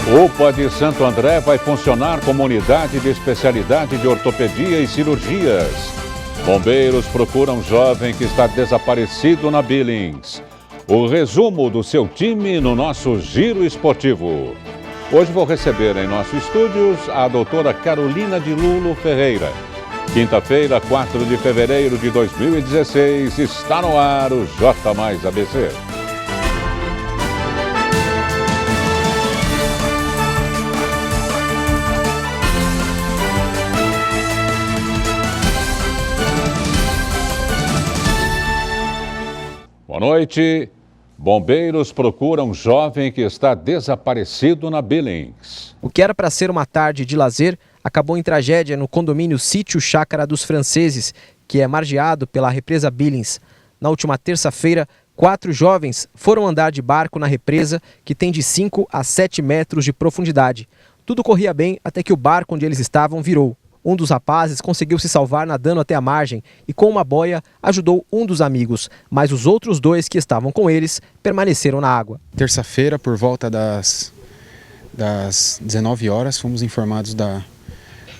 UPA de Santo André vai funcionar como unidade de especialidade de ortopedia e cirurgias. Bombeiros procuram jovem que está desaparecido na Billings. O resumo do seu time no nosso Giro Esportivo. Hoje vou receber em nossos estúdios a doutora Carolina de Lulo Ferreira. Quinta-feira, 4 de fevereiro de 2016, está no ar o J mais ABC. Boa noite. Bombeiros procuram jovem que está desaparecido na Billings. O que era para ser uma tarde de lazer acabou em tragédia no condomínio Sítio Chácara dos Franceses, que é margeado pela represa Billings. Na última terça-feira, 4 jovens foram andar de barco na represa, que tem de 5 a 7 metros de profundidade. Tudo corria bem até que o barco onde eles estavam virou. Um dos rapazes conseguiu se salvar nadando até a margem e, com uma boia, ajudou um dos amigos, mas os outros 2 que estavam com eles permaneceram na água. Terça-feira, por volta das 19 horas, fomos informados da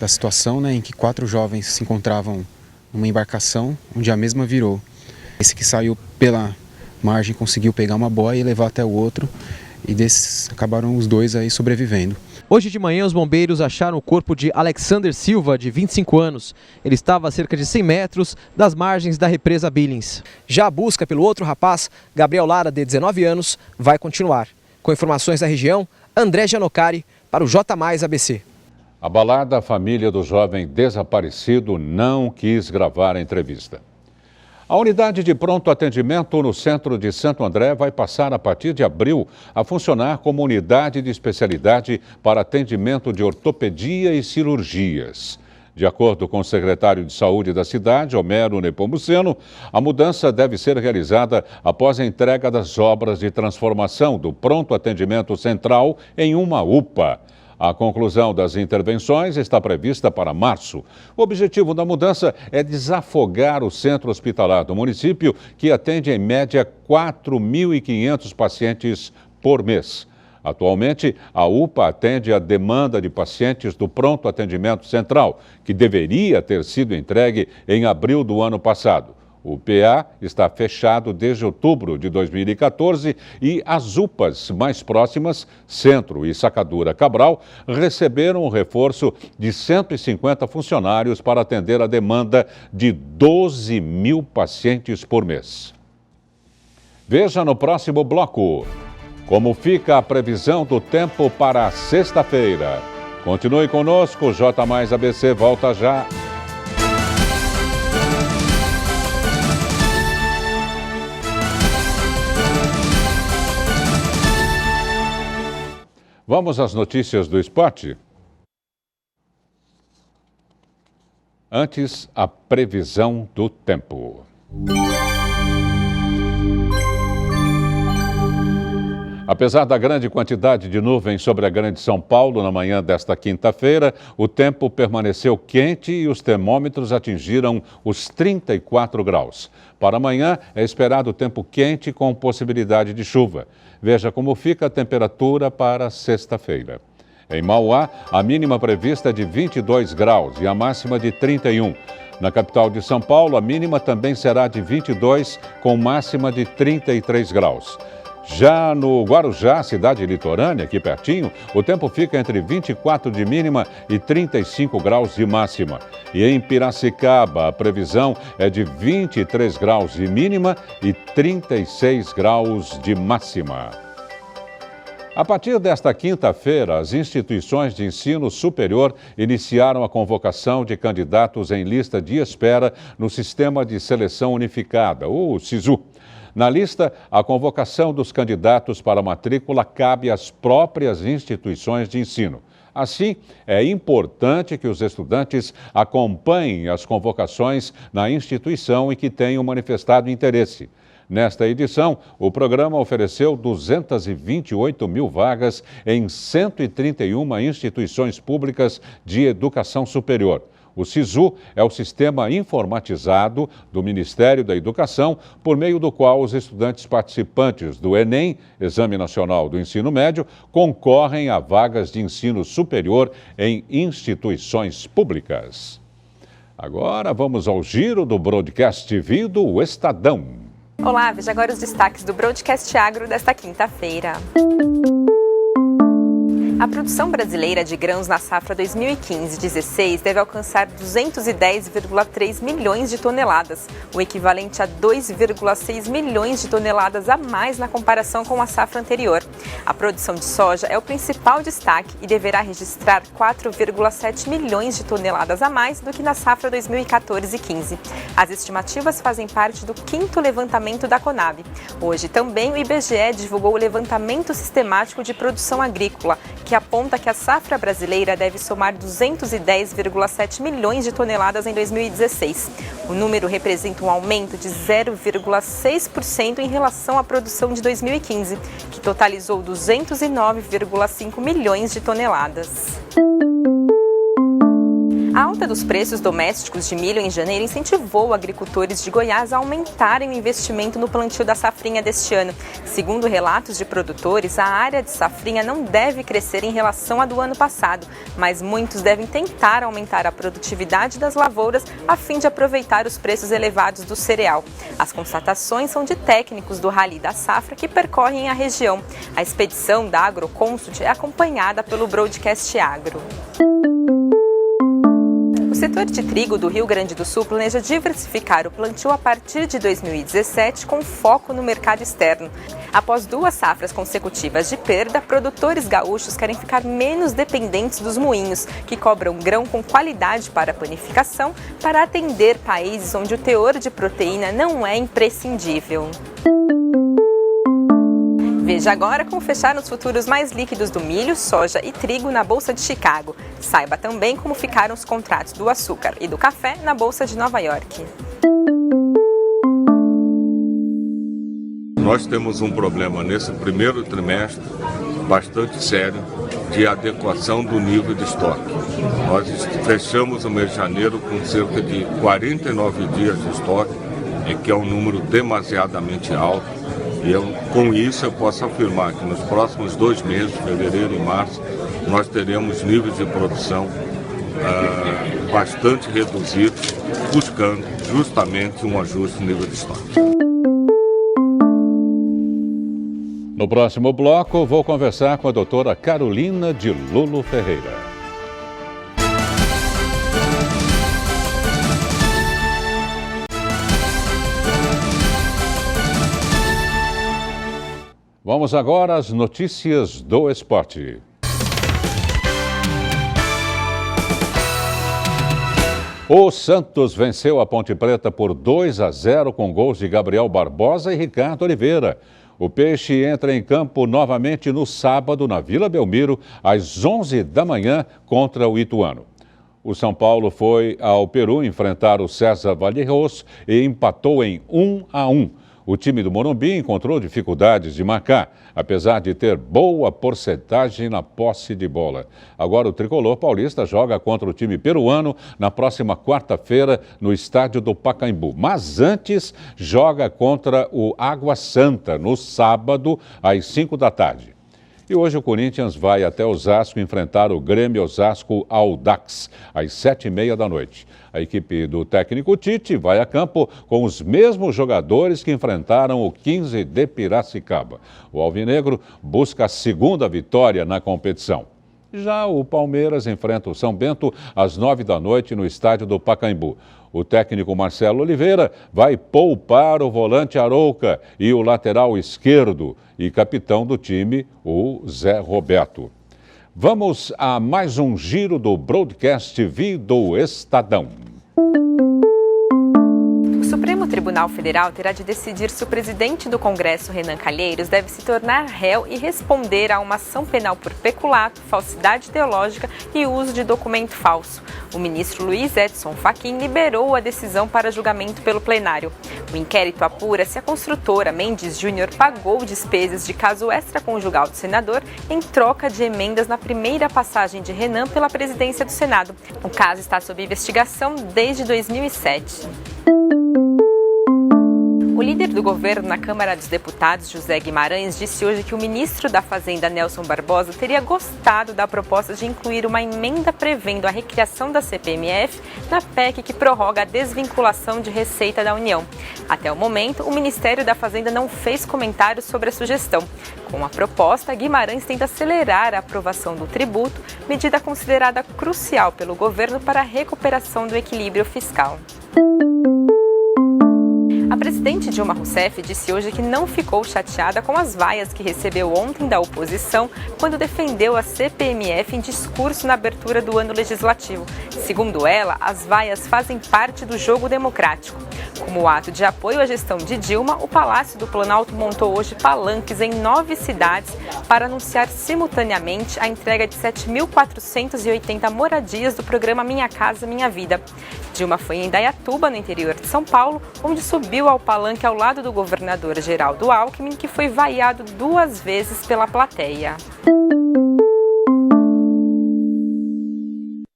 situação, em que 4 jovens se encontravam numa embarcação onde a mesma virou. Esse que saiu pela margem conseguiu pegar uma boia e levar até o outro, e desses acabaram os 2 aí sobrevivendo. Hoje de manhã, os bombeiros acharam o corpo de Alexander Silva, de 25 anos. Ele estava a cerca de 100 metros das margens da represa Billings. Já a busca pelo outro rapaz, Gabriel Lara, de 19 anos, vai continuar. Com informações da região, André Gianocari, para o J mais ABC. Abalada, a família do jovem desaparecido não quis gravar a entrevista. A unidade de pronto atendimento no centro de Santo André vai passar, a partir de abril, a funcionar como unidade de especialidade para atendimento de ortopedia e cirurgias. De acordo com o secretário de Saúde da cidade, Homero Nepomuceno, a mudança deve ser realizada após a entrega das obras de transformação do pronto atendimento central em uma UPA. A conclusão das intervenções está prevista para março. O objetivo da mudança é desafogar o centro hospitalar do município, que atende em média 4.500 pacientes por mês. Atualmente, a UPA atende a demanda de pacientes do pronto atendimento central, que deveria ter sido entregue em abril do ano passado. O PA está fechado desde outubro de 2014 e as UPAs mais próximas, Centro e Sacadura Cabral, receberam um reforço de 150 funcionários para atender a demanda de 12 mil pacientes por mês. Veja no próximo bloco como fica a previsão do tempo para sexta-feira. Continue conosco, J mais ABC volta já. Vamos às notícias do esporte? Antes, a previsão do tempo. Apesar da grande quantidade de nuvens sobre a Grande São Paulo na manhã desta quinta-feira, o tempo permaneceu quente e os termômetros atingiram os 34 graus. Para amanhã é esperado tempo quente com possibilidade de chuva. Veja como fica a temperatura para sexta-feira. Em Mauá, a mínima prevista é de 22 graus e a máxima de 31. Na capital de São Paulo, a mínima também será de 22, com máxima de 33 graus. Já no Guarujá, cidade litorânea, aqui pertinho, o tempo fica entre 24 de mínima e 35 graus de máxima. E em Piracicaba, a previsão é de 23 graus de mínima e 36 graus de máxima. A partir desta quinta-feira, as instituições de ensino superior iniciaram a convocação de candidatos em lista de espera no Sistema de Seleção Unificada, o SISU. Na lista, a convocação dos candidatos para a matrícula cabe às próprias instituições de ensino. Assim, é importante que os estudantes acompanhem as convocações na instituição e que tenham manifestado interesse. Nesta edição, o programa ofereceu 228 mil vagas em 131 instituições públicas de educação superior. O SISU é o sistema informatizado do Ministério da Educação, por meio do qual os estudantes participantes do Enem, Exame Nacional do Ensino Médio, concorrem a vagas de ensino superior em instituições públicas. Agora vamos ao giro do Broadcast TV do Estadão. Olá, veja agora os destaques do Broadcast Agro desta quinta-feira. A produção brasileira de grãos na safra 2015-16 deve alcançar 210,3 milhões de toneladas, o equivalente a 2,6 milhões de toneladas a mais na comparação com a safra anterior. A produção de soja é o principal destaque e deverá registrar 4,7 milhões de toneladas a mais do que na safra 2014-15. As estimativas fazem parte do 5º levantamento da Conab. Hoje também o IBGE divulgou o levantamento sistemático de produção agrícola, que aponta que a safra brasileira deve somar 210,7 milhões de toneladas em 2016. O número representa um aumento de 0,6% em relação à produção de 2015, que totalizou 209,5 milhões de toneladas. A alta dos preços domésticos de milho em janeiro incentivou agricultores de Goiás a aumentarem o investimento no plantio da safrinha deste ano. Segundo relatos de produtores, a área de safrinha não deve crescer em relação à do ano passado, mas muitos devem tentar aumentar a produtividade das lavouras a fim de aproveitar os preços elevados do cereal. As constatações são de técnicos do Rally da Safra que percorrem a região. A expedição da AgroConsult é acompanhada pelo Broadcast Agro. O setor de trigo do Rio Grande do Sul planeja diversificar o plantio a partir de 2017 com foco no mercado externo. Após 2 safras consecutivas de perda, produtores gaúchos querem ficar menos dependentes dos moinhos, que cobram grão com qualidade para panificação, para atender países onde o teor de proteína não é imprescindível. Veja agora como fechar os futuros mais líquidos do milho, soja e trigo na Bolsa de Chicago. Saiba também como ficaram os contratos do açúcar e do café na Bolsa de Nova York. Nós temos um problema nesse primeiro trimestre bastante sério de adequação do nível de estoque. Nós fechamos o mês de janeiro com cerca de 49 dias de estoque, que é um número demasiadamente alto. E com isso eu posso afirmar que nos próximos 2 meses, fevereiro e março, nós teremos níveis de produção bastante reduzidos, buscando justamente um ajuste no nível de estoque. No próximo bloco, vou conversar com a doutora Carolina de Lulo Ferreira. Vamos agora às notícias do esporte. O Santos venceu a Ponte Preta por 2-0 com gols de Gabriel Barbosa e Ricardo Oliveira. O Peixe entra em campo novamente no sábado na Vila Belmiro, às 11 da manhã, contra o Ituano. O São Paulo foi ao Peru enfrentar o César Vallejo e empatou em 1-1. O time do Morumbi encontrou dificuldades de marcar, apesar de ter boa porcentagem na posse de bola. Agora o tricolor paulista joga contra o time peruano na próxima quarta-feira no estádio do Pacaembu. Mas antes joga contra o Água Santa no sábado às 5 da tarde. E hoje o Corinthians vai até Osasco enfrentar o Grêmio Osasco Audax, às 7h30 da noite. A equipe do técnico Tite vai a campo com os mesmos jogadores que enfrentaram o 15 de Piracicaba. O alvinegro busca a 2ª vitória na competição. Já o Palmeiras enfrenta o São Bento às 9 da noite no estádio do Pacaembu. O técnico Marcelo Oliveira vai poupar o volante Arouca e o lateral esquerdo e capitão do time, o Zé Roberto. Vamos a mais um giro do Broadcast TV do Estadão. O Supremo Supremo Tribunal Federal terá de decidir se o presidente do Congresso, Renan Calheiros, deve se tornar réu e responder a uma ação penal por peculato, falsidade ideológica e uso de documento falso. O ministro Luiz Edson Fachin liberou a decisão para julgamento pelo plenário. O inquérito apura se a construtora Mendes Júnior pagou despesas de caso extraconjugal do senador em troca de emendas na primeira passagem de Renan pela presidência do Senado. O caso está sob investigação desde 2007. O líder do governo na Câmara dos Deputados, José Guimarães, disse hoje que o ministro da Fazenda, Nelson Barbosa, teria gostado da proposta de incluir uma emenda prevendo a recriação da CPMF na PEC que prorroga a desvinculação de receita da União. Até o momento, o Ministério da Fazenda não fez comentários sobre a sugestão. Com a proposta, Guimarães tenta acelerar a aprovação do tributo, medida considerada crucial pelo governo para a recuperação do equilíbrio fiscal. A presidente Dilma Rousseff disse hoje que não ficou chateada com as vaias que recebeu ontem da oposição quando defendeu a CPMF em discurso na abertura do ano legislativo. Segundo ela, as vaias fazem parte do jogo democrático. Como ato de apoio à gestão de Dilma, o Palácio do Planalto montou hoje palanques em 9 cidades para anunciar simultaneamente a entrega de 7.480 moradias do programa Minha Casa Minha Vida. Dilma foi em Indaiatuba, no interior de São Paulo, onde subiu ao palanque ao lado do governador Geraldo Alckmin, que foi vaiado 2 vezes pela plateia.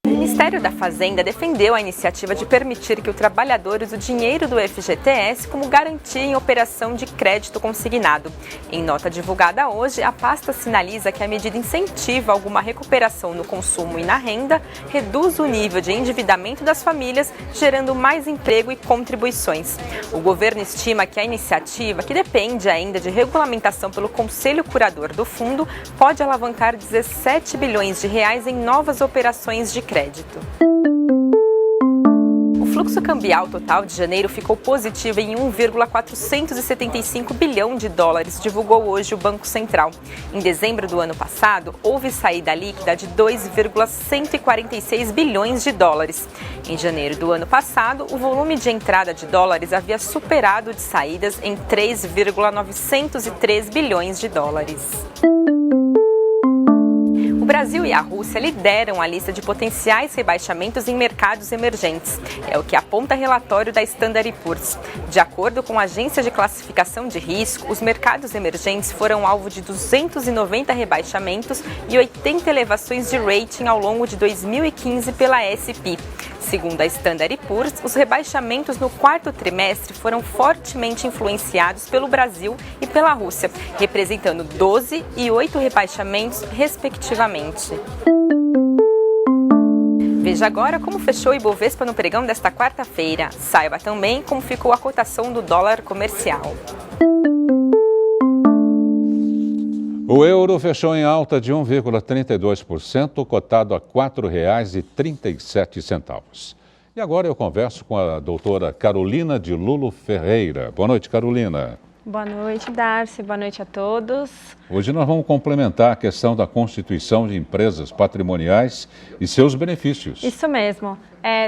O Ministério da Fazenda defendeu a iniciativa de permitir que o trabalhador use o dinheiro do FGTS como garantia em operação de crédito consignado. Em nota divulgada hoje, a pasta sinaliza que a medida incentiva alguma recuperação no consumo e na renda, reduz o nível de endividamento das famílias, gerando mais emprego e contribuições. O governo estima que a iniciativa, que depende ainda de regulamentação pelo Conselho Curador do Fundo, pode alavancar 17 bilhões de reais em novas operações de crédito. O fluxo cambial total de janeiro ficou positivo em 1,475 bilhão de dólares, divulgou hoje o Banco Central. Em dezembro do ano passado, houve saída líquida de 2,146 bilhões de dólares. Em janeiro do ano passado, o volume de entrada de dólares havia superado o de saídas em 3,903 bilhões de dólares. O Brasil e a Rússia lideram a lista de potenciais rebaixamentos em mercados emergentes. É o que aponta relatório da Standard & Poor's. De acordo com a agência de classificação de risco, os mercados emergentes foram alvo de 290 rebaixamentos e 80 elevações de rating ao longo de 2015 pela S&P. Segundo a Standard & Poor's, os rebaixamentos no quarto trimestre foram fortemente influenciados pelo Brasil e pela Rússia, representando 12 e 8 rebaixamentos, respectivamente. Veja agora como fechou o Ibovespa no pregão desta quarta-feira. Saiba também como ficou a cotação do dólar comercial. O euro fechou em alta de 1,32%, cotado a R$ 4,37. E agora eu converso com a doutora Carolina de Lulo Ferreira. Boa noite, Carolina. Boa noite, Darcy. Boa noite a todos. Hoje nós vamos complementar a questão da constituição de empresas patrimoniais e seus benefícios. Isso mesmo.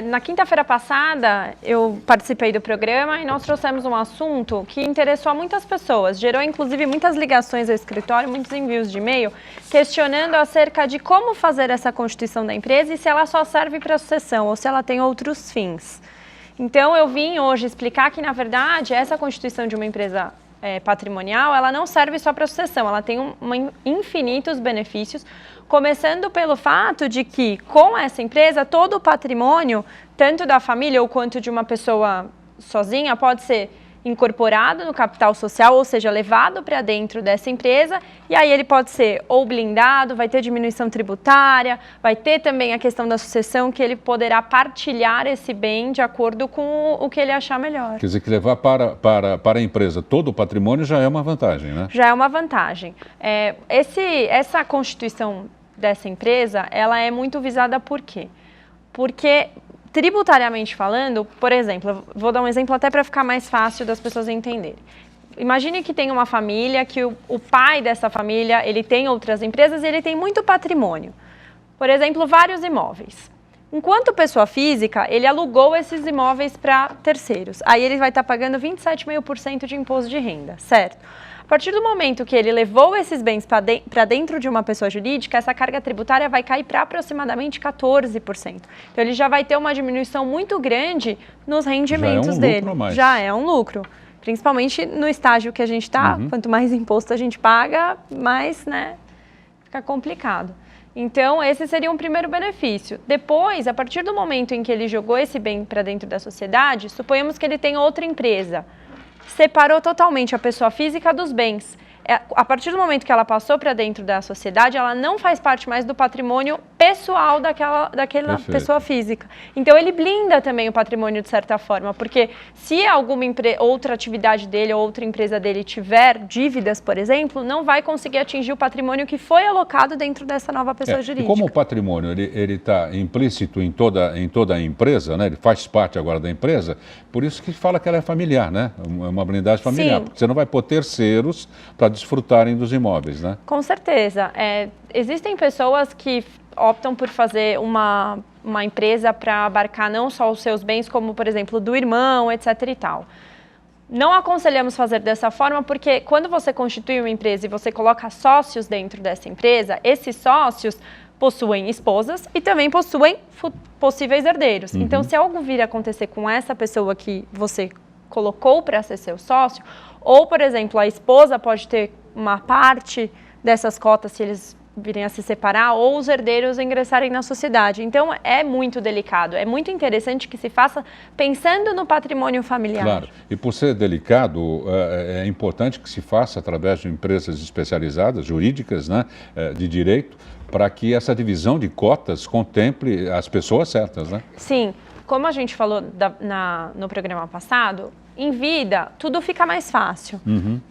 Na quinta-feira passada, eu participei do programa e nós trouxemos um assunto que interessou a muitas pessoas. Gerou, inclusive, muitas ligações ao escritório, muitos envios de e-mail, questionando acerca de como fazer essa constituição da empresa e se ela só serve para sucessão ou se ela tem outros fins. Então, eu vim hoje explicar que, na verdade, essa constituição de uma empresa patrimonial, ela não serve só para sucessão, ela tem infinitos benefícios, começando pelo fato de que, com essa empresa, todo o patrimônio, tanto da família ou quanto de uma pessoa sozinha, pode ser incorporado no capital social, ou seja, levado para dentro dessa empresa, e aí ele pode ser ou blindado, vai ter diminuição tributária, vai ter também a questão da sucessão, que ele poderá partilhar esse bem de acordo com o que ele achar melhor. Quer dizer que levar para a empresa todo o patrimônio já é uma vantagem, né? Já é uma vantagem. Essa constituição dessa empresa, ela é muito visada por quê? Porque tributariamente falando, por exemplo, vou dar um exemplo até para ficar mais fácil das pessoas entenderem. Imagine que tem uma família, que o pai dessa família, ele tem outras empresas e ele tem muito patrimônio. Por exemplo, vários imóveis. Enquanto pessoa física, ele alugou esses imóveis para terceiros. Aí ele vai estar pagando 27,5% de imposto de renda, certo? A partir do momento que ele levou esses bens para dentro de uma pessoa jurídica, essa carga tributária vai cair para aproximadamente 14%. Então ele já vai ter uma diminuição muito grande nos rendimentos dele. Já é um lucro. Principalmente no estágio que a gente está, quanto mais imposto a gente paga, mais, né, fica complicado. Então, esse seria um primeiro benefício. Depois, a partir do momento em que ele jogou esse bem para dentro da sociedade, suponhamos que ele tem outra empresa, separou totalmente a pessoa física dos bens. A partir do momento que ela passou para dentro da sociedade, ela não faz parte mais do patrimônio pessoal daquela pessoa física. Então, ele blinda também o patrimônio de certa forma, porque se alguma outra atividade dele ou outra empresa dele tiver dívidas, por exemplo, não vai conseguir atingir o patrimônio que foi alocado dentro dessa nova pessoa jurídica. E como o patrimônio ele está implícito em toda a empresa, né? Ele faz parte agora da empresa, por isso que fala que ela é familiar, né? É uma blindagem familiar, porque você não vai pôr terceiros para desfrutarem dos imóveis, né? Com certeza. Existem pessoas que optam por fazer uma empresa para abarcar não só os seus bens, como, por exemplo, do irmão, etc. e tal. Não aconselhamos fazer dessa forma, porque quando você constitui uma empresa e você coloca sócios dentro dessa empresa, esses sócios possuem esposas e também possuem possíveis herdeiros. Então, se algo vir a acontecer com essa pessoa que você colocou para ser seu sócio, ou, por exemplo, a esposa pode ter uma parte dessas cotas se eles virem a se separar, ou os herdeiros ingressarem na sociedade. Então, é muito delicado. É muito interessante que se faça pensando no patrimônio familiar. Claro. E por ser delicado, é importante que se faça através de empresas especializadas, jurídicas, né, de direito, para que essa divisão de cotas contemple as pessoas certas, né? Sim. Como a gente falou no programa passado, em vida, tudo fica mais fácil.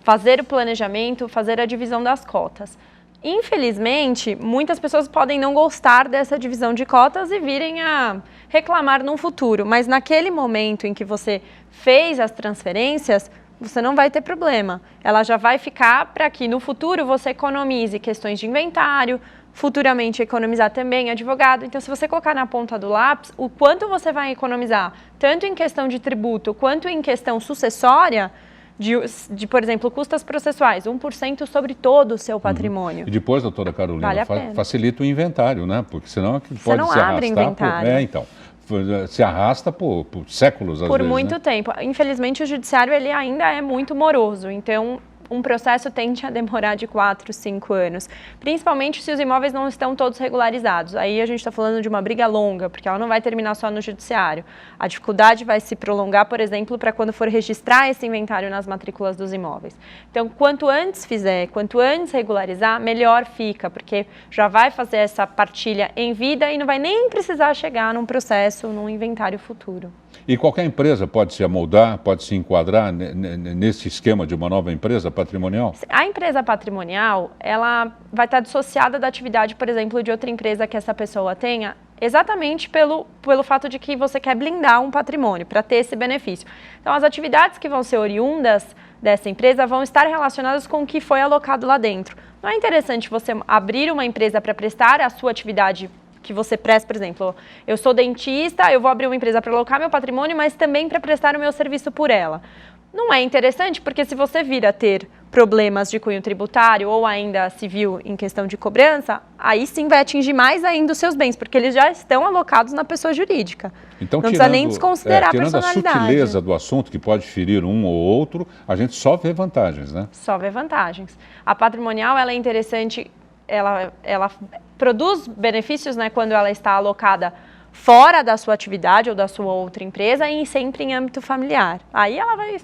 Fazer o planejamento, fazer a divisão das cotas. Infelizmente, muitas pessoas podem não gostar dessa divisão de cotas e virem a reclamar num futuro. Mas naquele momento em que você fez as transferências, você não vai ter problema. Ela já vai ficar para que no futuro você economize questões de inventário, futuramente economizar também advogado. Então, se você colocar na ponta do lápis, o quanto você vai economizar, tanto em questão de tributo quanto em questão sucessória, de por exemplo, custas processuais, 1% sobre todo o seu patrimônio. E depois, doutora Carolina, vale facilita o inventário, né? Porque senão pode você não se abre arrastar. inventário. Se arrasta por séculos, às vezes. Por muito tempo. Infelizmente, o judiciário ele ainda é muito moroso. Então, um processo tende a demorar de 4, 5 anos, principalmente se os imóveis não estão todos regularizados. Aí a gente está falando de uma briga longa, porque ela não vai terminar só no judiciário. A dificuldade vai se prolongar, por exemplo, para quando for registrar esse inventário nas matrículas dos imóveis. Então, quanto antes fizer, quanto antes regularizar, melhor fica, porque já vai fazer essa partilha em vida e não vai nem precisar chegar num processo, num inventário futuro. E qualquer empresa pode se amoldar, pode se enquadrar nesse esquema de uma nova empresa patrimonial? A empresa patrimonial, ela vai estar dissociada da atividade, por exemplo, de outra empresa que essa pessoa tenha, exatamente pelo fato de que você quer blindar um patrimônio, para ter esse benefício. Então, as atividades que vão ser oriundas dessa empresa vão estar relacionadas com o que foi alocado lá dentro. Não é interessante você abrir uma empresa para prestar a sua atividade que você presta, por exemplo, eu sou dentista, eu vou abrir uma empresa para alocar meu patrimônio, mas também para prestar o meu serviço por ela. Não é interessante porque se você vir a ter problemas de cunho tributário ou ainda civil em questão de cobrança, aí sim vai atingir mais ainda os seus bens, porque eles já estão alocados na pessoa jurídica. Então, não precisa nem desconsiderar a personalidade. Tirando a sutileza do assunto, que pode ferir um ou outro, a gente só vê vantagens, né? Só vê vantagens. A patrimonial, ela é interessante, ela produz benefícios, né, quando ela está alocada fora da sua atividade ou da sua outra empresa e sempre em âmbito familiar. Aí ela vai,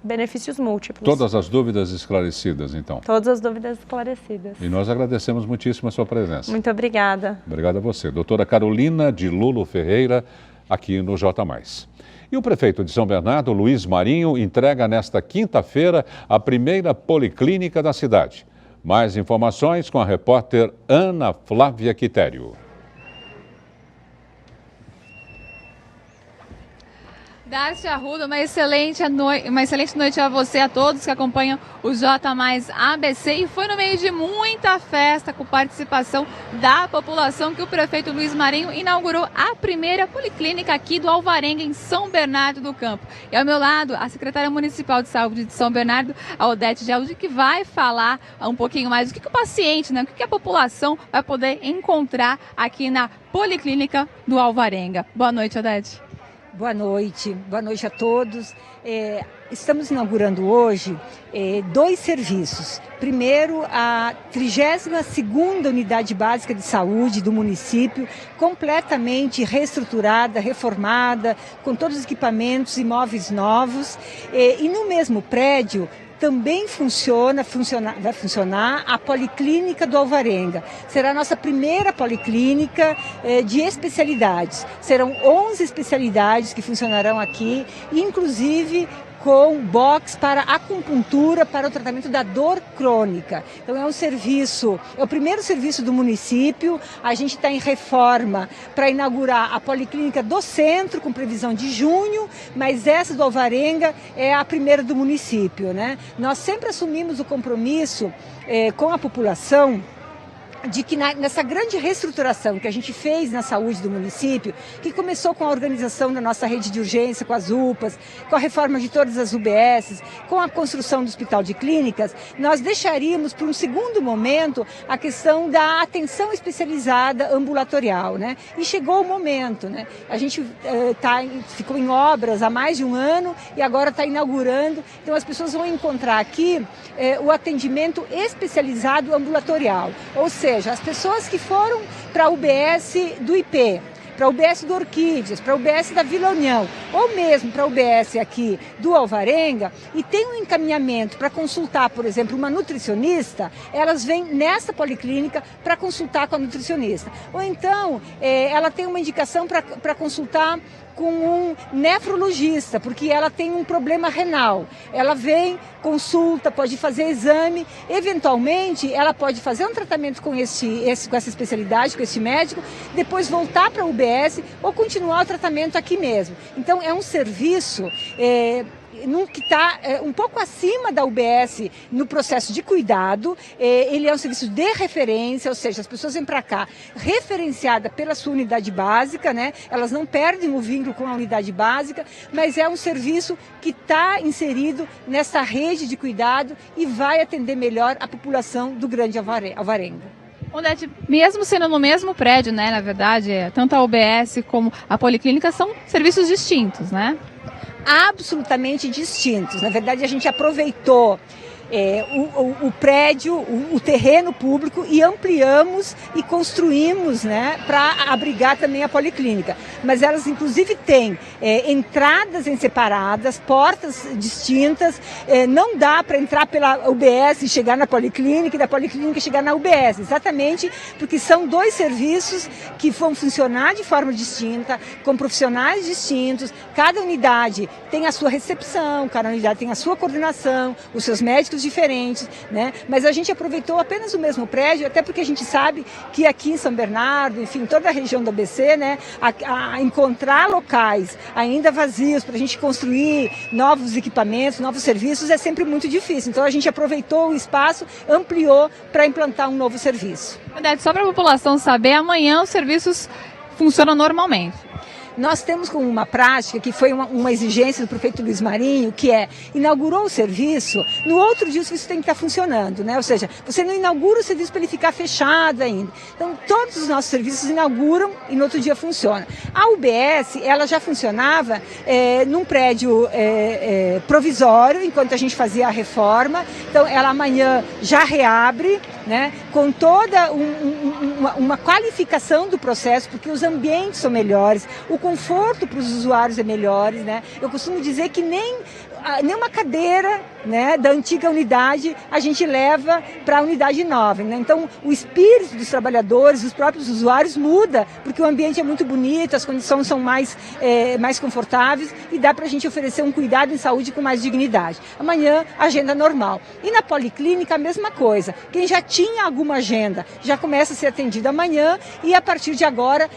benefícios múltiplos. Todas as dúvidas esclarecidas, então? Todas as dúvidas esclarecidas. E nós agradecemos muitíssimo a sua presença. Muito obrigada. Obrigado a você. Doutora Carolina de Lulo Ferreira, aqui no J+. E o prefeito de São Bernardo, Luiz Marinho, entrega nesta quinta-feira a primeira policlínica da cidade. Mais informações com a repórter Ana Flávia Quitério. Darcy Arruda, uma excelente noite a você, a todos que acompanham o J mais ABC. E foi no meio de muita festa, com participação da população, que o prefeito Luiz Marinho inaugurou a primeira policlínica aqui do Alvarenga, em São Bernardo do Campo. E ao meu lado, a secretária municipal de saúde de São Bernardo, a Odete Geldi, que vai falar um pouquinho mais do que o paciente, né, o que a população vai poder encontrar aqui na policlínica do Alvarenga. Boa noite, Odete. Boa noite a todos. Estamos inaugurando hoje 2 serviços. Primeiro, a 32ª Unidade Básica de Saúde do município, completamente reestruturada, reformada, com todos os equipamentos e móveis novos. E no mesmo prédio também vai funcionar a Policlínica do Alvarenga. Será a nossa primeira policlínica de especialidades. Serão 11 especialidades que funcionarão aqui, inclusive com box para acupuntura, para o tratamento da dor crônica. Então é o primeiro serviço do município. A gente está em reforma para inaugurar a Policlínica do Centro, com previsão de junho, mas essa do Alvarenga é a primeira do município, né? Nós sempre assumimos o compromisso com a população de que nessa grande reestruturação que a gente fez na saúde do município, que começou com a organização da nossa rede de urgência, com as UPAs, com a reforma de todas as UBSs, com a construção do hospital de clínicas, nós deixaríamos para um segundo momento a questão da atenção especializada ambulatorial, né? E chegou o momento, né? A gente ficou em obras há mais de um ano e agora está inaugurando, então as pessoas vão encontrar aqui o atendimento especializado ambulatorial, ou seja, as pessoas que foram para a UBS do IP, para a UBS do Orquídeas, para a UBS da Vila União, ou mesmo para a UBS aqui do Alvarenga, e tem um encaminhamento para consultar, por exemplo, uma nutricionista, elas vêm nessa policlínica para consultar com a nutricionista. Ou então, ela tem uma indicação para consultar com um nefrologista, porque ela tem um problema renal. Ela vem, consulta, pode fazer exame, eventualmente ela pode fazer um tratamento com essa especialidade, com esse médico, depois voltar para a UBS ou continuar o tratamento aqui mesmo. Então é um serviço que está um pouco acima da UBS no processo de cuidado. Ele é um serviço de referência, ou seja, as pessoas vêm para cá referenciada pela sua unidade básica, né? Elas não perdem o vínculo com a unidade básica, mas é um serviço que está inserido nessa rede de cuidado e vai atender melhor a população do Grande Alvarenga. Odete, mesmo sendo no mesmo prédio, né, na verdade, tanto a UBS como a Policlínica são serviços distintos, né? Absolutamente distintos. Na verdade, a gente aproveitou o prédio, o terreno público e ampliamos e construímos, né, para abrigar também a policlínica. Mas elas, inclusive, têm entradas em separadas, portas distintas. Não dá para entrar pela UBS e chegar na policlínica e da policlínica chegar na UBS, exatamente porque são 2 serviços que vão funcionar de forma distinta, com profissionais distintos. Cada unidade tem a sua recepção, cada unidade tem a sua coordenação, os seus médicos diferentes, né? Mas a gente aproveitou apenas o mesmo prédio, até porque a gente sabe que aqui em São Bernardo, enfim, toda a região do ABC, né, a encontrar locais ainda vazios para a gente construir novos equipamentos, novos serviços, é sempre muito difícil. Então a gente aproveitou o espaço, ampliou para implantar um novo serviço. Verdade, só para a população saber, amanhã os serviços funcionam normalmente. Nós temos como uma prática, que foi uma exigência do prefeito Luiz Marinho, que inaugurou o serviço, no outro dia o serviço tem que estar funcionando, né? Ou seja, você não inaugura o serviço para ele ficar fechado ainda. Então, todos os nossos serviços inauguram e no outro dia funciona. A UBS, ela já funcionava num prédio provisório, enquanto a gente fazia a reforma. Então, ela amanhã já reabre, né, com toda uma qualificação do processo, porque os ambientes são melhores, o conforto para os usuários é melhor, né? Eu costumo dizer que nem uma cadeira né, da antiga unidade, a gente leva para a unidade nova, né? Então, o espírito dos trabalhadores, dos próprios usuários muda, porque o ambiente é muito bonito, as condições são mais confortáveis e dá para a gente oferecer um cuidado em saúde com mais dignidade. Amanhã, agenda normal. E na policlínica, a mesma coisa. Quem já tinha alguma agenda já começa a ser atendido amanhã e a partir de agora,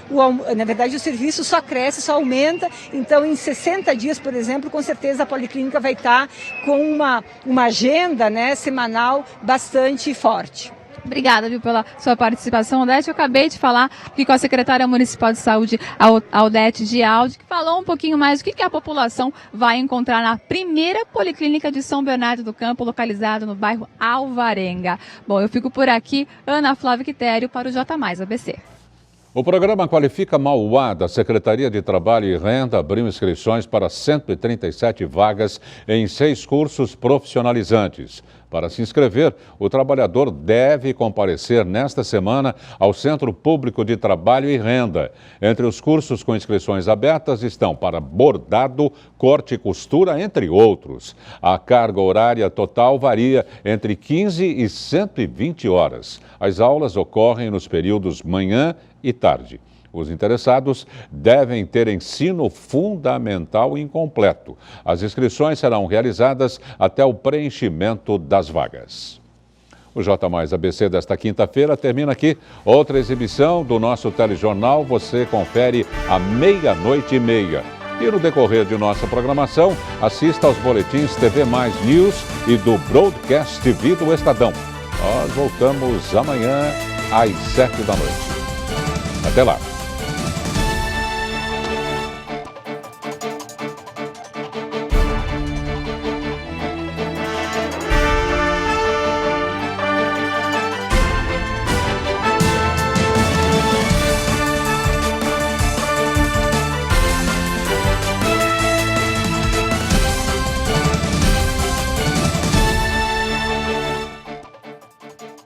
na verdade, o serviço só cresce, só aumenta. Então, em 60 dias, por exemplo, com certeza a policlínica vai estar com uma agenda, né, semanal bastante forte. Obrigada, viu, pela sua participação, Odete. Eu acabei de falar aqui com a secretária municipal de saúde, a Odete Gialdi, que falou um pouquinho mais do que a população vai encontrar na primeira policlínica de São Bernardo do Campo, localizada no bairro Alvarenga. Bom, eu fico por aqui, Ana Flávia Quitério, para o J+ ABC. O programa Qualifica Mauá, da Secretaria de Trabalho e Renda, abriu inscrições para 137 vagas em 6 cursos profissionalizantes. Para se inscrever, o trabalhador deve comparecer nesta semana ao Centro Público de Trabalho e Renda. Entre os cursos com inscrições abertas estão para bordado, corte e costura, entre outros. A carga horária total varia entre 15 e 120 horas. As aulas ocorrem nos períodos manhã e tarde. Os interessados devem ter ensino fundamental incompleto. As inscrições serão realizadas até o preenchimento das vagas. O J+ ABC desta quinta-feira termina aqui. Outra exibição do nosso telejornal você confere à 00:30. E no decorrer de nossa programação, assista aos boletins TV Mais News e do Broadcast TV do Estadão. Nós voltamos amanhã às 7 da noite. Até lá.